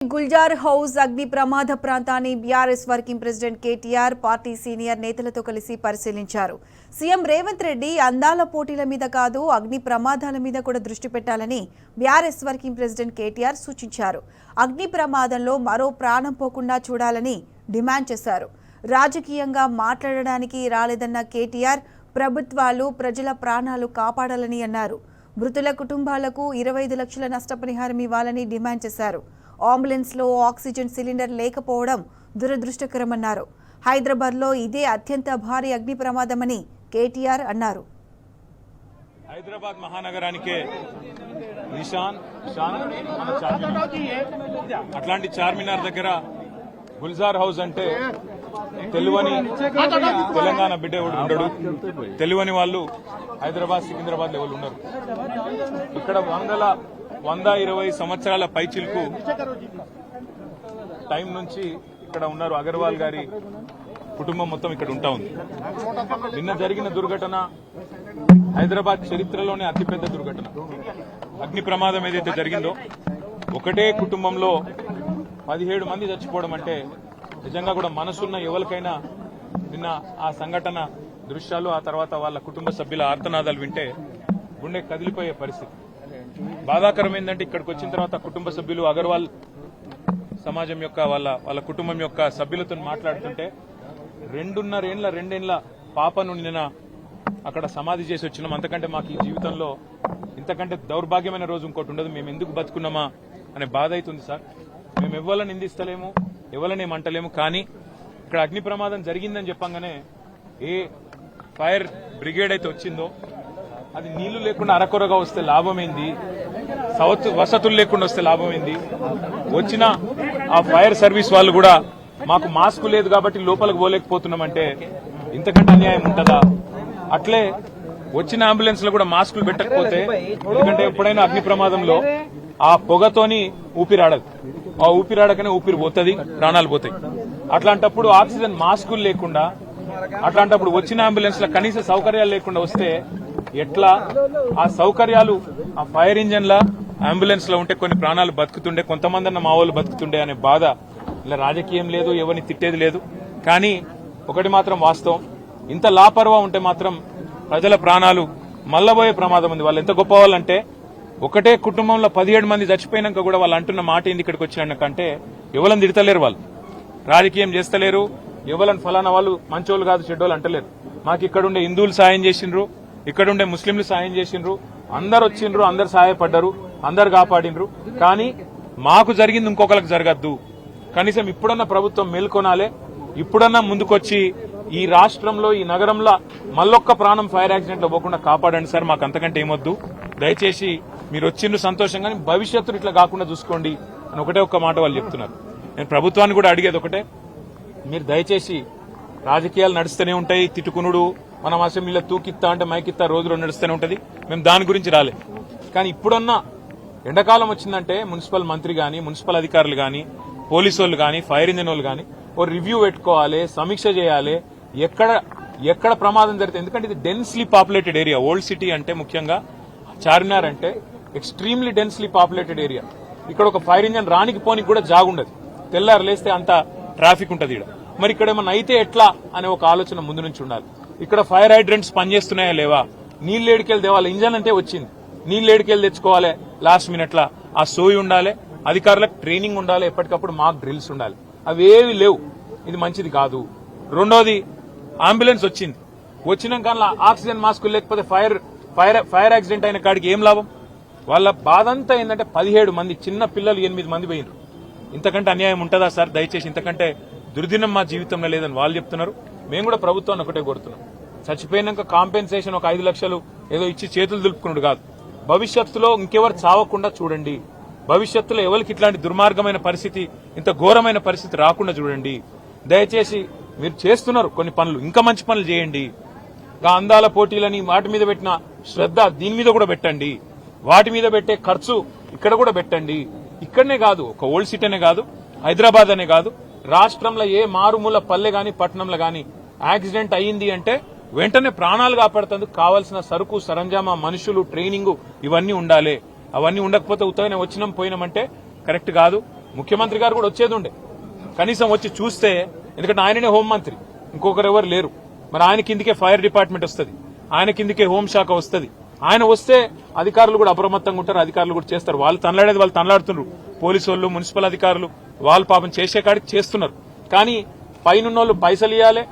Gulzar house అగ్ని ప్రమాద ప్రాంతాన్ని BRS working president KTR party senior నేతలతో కలిసి పరిశీలించారు. సీఎం రేవంత్ రెడ్డి అందాల పోటీల మీద కాదు అగ్ని ప్రమాదాల మీద కూడా దృష్టి పెట్టాలని బీఆర్ఎస్ వర్కింగ్ ప్రెసిడెంట్ కేటీఆర్ సూచించారు. అగ్ని ప్రమాదంలో మరో ప్రాణం పోకుండా చూడాలని డిమాండ్ చేశారు. రాజకీయంగా మాట్లాడడానికి రాలేదన్న కేటీఆర్ ప్రభుత్వాలు ప్రజల ప్రాణాలు కాపాడాలని అన్నారు. మృతుల కుటుంబాలకు 25 లక్షల నష్టపరిహారం ఇవ్వాలని డిమాండ్ చేశారు. అంబులెన్స్ లో ఆక్సిజన్ సిలిండర్ లేకపోవడం దురదృష్టకరమన్నారు. హైదరాబాద్ లో ఇదే అత్యంత భారీ అగ్ని ప్రమాదమని కేటీఆర్ అన్నారు. హైదరాబాద్ మహానగరానికే నిషాన్ అట్లాంటి చార్మినార్ దగ్గర గుల్జార్ హౌస్ అంటే తెలువని తెలంగాణ బిడ్డ ఉండడు, తెలువని వాళ్ళు హైదరాబాద్ సికింద్రాబాద్ లెవెల్ ఉన్నారు. ఇక్కడ 120 సంవత్సరాల పైచిల్కు టైం నుంచి ఇక్కడ ఉన్నారు. అగర్వాల్ గారి కుటుంబం మొత్తం ఇక్కడ ఉంటా ఉంది. నిన్న జరిగిన దుర్ఘటన హైదరాబాద్ చరిత్రలోనే అతిపెద్ద దుర్ఘటన. అగ్ని ప్రమాదం ఏదైతే జరిగిందో ఒకటే కుటుంబంలో 17 మంది చచ్చిపోవడం అంటే నిజంగా కూడా మనసున్న ఎవరికైనా నిన్న ఆ సంఘటన దృశ్యాలు, ఆ తర్వాత వాళ్ళ కుటుంబ సభ్యుల ఆర్తనాదాలు వింటే గుండె కదిలిపోయే పరిస్థితి. బాధాకరం ఏంటంటే ఇక్కడికి వచ్చిన తర్వాత కుటుంబ సభ్యులు అగర్వాల్ సమాజం యొక్క వాళ్ళ కుటుంబం యొక్క సభ్యులతో మాట్లాడుతుంటే 2.5 పాపను నిన్న అక్కడ సమాధి చేసి వచ్చినాం. అంతకంటే మాకు ఈ జీవితంలో ఇంతకంటే దౌర్భాగ్యమైన రోజు ఇంకోటి ఉండదు. మేము ఎందుకు బతుకున్నామా అనే బాధ అవుతుంది సార్. మేము ఎవరిని నిందిస్తలేము, ఎవరిని ఏమంటలేము. కానీ ఇక్కడ అగ్ని ప్రమాదం జరిగిందని చెప్పంగానే ఏ ఫైర్ బ్రిగేడ్ అయితే వచ్చిందో అది నీళ్లు లేకుండా అరకొరగా వస్తే లాభమైంది, వసతులు లేకుండా వస్తే లాభమైంది. వచ్చిన ఆ ఫైర్ సర్వీస్ వాళ్ళు కూడా మాకు మాస్క్ లేదు కాబట్టి లోపలికి పోలేకపోతున్నామంటే ఇంతకంటే అన్యాయం ఉంటుందా? అట్లే వచ్చిన అంబులెన్స్ లో కూడా మాస్కులు పెట్టకపోతే, ఎందుకంటే ఎప్పుడైనా అగ్ని ప్రమాదంలో ఆ పొగతోని ఊపిరాడదు, ఆ ఊపిరాడకనే ఊపిరి పోతుంది, ప్రాణాలు పోతాయి. అట్లాంటప్పుడు ఆక్సిజన్ మాస్కులు లేకుండా, అట్లాంటప్పుడు వచ్చిన అంబులెన్స్ లో కనీస సౌకర్యాలు లేకుండా వస్తే ఎట్లా? ఆ సౌకర్యాలు ఆ ఫైర్ ఇంజన్ లా అంబులెన్స్ లో ఉంటే కొన్ని ప్రాణాలు బతుకుతుండే, కొంతమంది అన్న మా వాళ్ళు బతుకుతుండే అనే బాధ. ఇలా రాజకీయం లేదు, ఎవరిని తిట్టేది లేదు. కానీ ఒకటి మాత్రం వాస్తవం, ఇంత లాపర్వా ఉంటే మాత్రం ప్రజల ప్రాణాలు మల్లబోయే ప్రమాదం ఉంది. వాళ్ళు ఎంత గొప్ప వాళ్ళంటే ఒకటే కుటుంబంలో 17 మంది చచ్చిపోయినాక కూడా వాళ్ళు అంటున్న మాట ఏంది ఇక్కడికి వచ్చినాకంటే ఎవరిని తిడతలేరు, వాళ్ళు రాజకీయం చేస్తలేరు, ఎవరిని ఫలానా వాళ్ళు మంచోళ్ళు కాదు చెడ్డోళ్ళు అంటలేరు. మాకు ఇక్కడుండే హిందువులు సాయం చేసిండ్రు, ఇక్కడుండే ముస్లింలు సాయం చేసిండ్రు, అందరు వచ్చిండ్రు, అందరు సహాయపడ్డారు, అందరు కాపాడిండ్రు. కానీ మాకు జరిగింది ఇంకొకరికి జరగద్దు. కనీసం ఇప్పుడన్నా ప్రభుత్వం మేల్కొనాలే, ఇప్పుడన్నా ముందుకొచ్చి ఈ రాష్ట్రంలో ఈ నగరంలో మళ్ళొక్క ప్రాణం ఫైర్ యాక్సిడెంట్ లో పోకుండా కాపాడండి సార్. మాకు అంతకంటే ఏమొద్దు. దయచేసి మీరు వచ్చిండ్రు సంతోషంగా, భవిష్యత్తులో ఇట్లా కాకుండా చూసుకోండి అని ఒకటే ఒక్క మాట వాళ్ళు చెప్తున్నారు. నేను ప్రభుత్వాన్ని కూడా అడిగేది ఒకటే, మీరు దయచేసి రాజకీయాలు నడుస్తూనే ఉంటాయి, తిట్టుకునుడు, మనం అసెంబ్లీలో తూకిత్తా అంటే మైకిత్తా రోజులో నడుస్తూనే ఉంటది. మేము దాని గురించి రాలే. కానీ ఇప్పుడన్నా ఎండాకాలం వచ్చిందంటే మున్సిపల్ మంత్రి గాని, మున్సిపల్ అధికారులు గాని, పోలీసు వాళ్ళు గాని, ఫైర్ ఇంజిన్ వాళ్ళు గాని ఓ రివ్యూ పెట్టుకోవాలి, సమీక్ష చేయాలి, ఎక్కడ ప్రమాదం జరిగితే. ఎందుకంటే ఇది densely populated area. Old city అంటే ముఖ్యంగా చార్మినార్ అంటే ఎక్స్ట్రీమ్లీ డెన్స్లీ పాపులేటెడ్ ఏరియా. ఇక్కడ ఒక ఫైర్ ఇంజిన్ రానికి పోనికి కూడా జాగుండదు, తెల్లారు లేస్తే అంత ట్రాఫిక్ ఉంటది ఇక్కడ. మరి ఇక్కడ ఏమన్నా అయితే ఎట్లా అనే ఒక ఆలోచన ముందు నుంచి ఉండాలి. ఇక్కడ ఫైర్ హైడ్రెంట్స్ పనిచేస్తున్నాయా లేవా, నీళ్ళు ఏడికెళ్ళి తేవాలి. ఇంజన్ అంటే వచ్చింది, నీళ్ళు ఏడికెళ్ళి తెచ్చుకోవాలి లాస్ట్ మినిట్ లా. ఆ సోయి ఉండాలి, అధికారులకు ట్రైనింగ్ ఉండాలి, ఎప్పటికప్పుడు మాక్ డ్రిల్స్ ఉండాలి. అవేవి లేవు, ఇది మంచిది కాదు. రెండోది, అంబులెన్స్ వచ్చినాక ఆక్సిజన్ మాస్కులు లేకపోతే ఫైర్ యాక్సిడెంట్ అయిన కాడికి ఏం లాభం? వాళ్ళ బాధ అంతా ఏంటంటే 17 మంది చిన్న పిల్లలు 8 మంది పోయినారు. ఇంతకంటే అన్యాయం ఉంటుందా సార్? దయచేసి ఇంతకంటే దుర్దినం మా జీవితంలో లేదని వాళ్ళు చెప్తున్నారు. మేము కూడా ప్రభుత్వాన్ని ఒకటే కోరుతున్నాం, చచ్చిపోయినాక కాంపెన్సేషన్ ఒక 5 లక్షలు ఏదో ఇచ్చి చేతులు దులుపుకున్నాడు కాదు. భవిష్యత్తులో ఇంకెవరు చావకుండా చూడండి, భవిష్యత్తులో ఎవరికి ఇట్లాంటి దుర్మార్గమైన పరిస్థితి, ఇంత ఘోరమైన పరిస్థితి రాకుండా చూడండి. దయచేసి మీరు చేస్తున్నారు కొన్ని పనులు, ఇంకా మంచి పనులు చేయండి. అందాల పోటీలని వాటి మీద పెట్టిన శ్రద్ధ దీని మీద కూడా పెట్టండి, వాటి మీద పెట్టే ఖర్చు ఇక్కడ కూడా పెట్టండి. ఇక్కడనే కాదు, ఒక ఓల్డ్ సిటీ అనే కాదు, హైదరాబాద్ అనే కాదు, రాష్ట్రంలో ఏ మారుమూల పల్లె గాని పట్టణంలో గాని యాక్సిడెంట్ అయ్యింది అంటే వెంటనే ప్రాణాలు కాపాడుతందుకు కావాల్సిన సరుకు సరంజామా మనుషులు ట్రైనింగ్ ఇవన్నీ ఉండాలి. అవన్నీ ఉండకపోతే ఉత్తగానే వచ్చినాం పోయినామంటే కరెక్ట్ కాదు. ముఖ్యమంత్రి గారు కూడా వచ్చేది ఉండే, కనీసం వచ్చి చూస్తే, ఎందుకంటే ఆయననే హోంమంత్రి, ఇంకొకరు ఎవరు లేరు. మరి ఆయన కిందికే ఫైర్ డిపార్ట్మెంట్ వస్తుంది, ఆయన కిందికే హోంశాఖ వస్తుంది. ఆయన వస్తే అధికారులు కూడా అప్రమత్తంగా ఉంటారు, అధికారులు కూడా చేస్తారు. వాళ్ళు తనలాడేది వాళ్ళు తనలాడుతున్నారు. పోలీసు వాళ్ళు, మున్సిపల్ అధికారులు వాళ్ళు పాపం చేసే కాడికి చేస్తున్నారు. కానీ పైనున్నోళ్ళు పైసలు ఇవ్వాలి,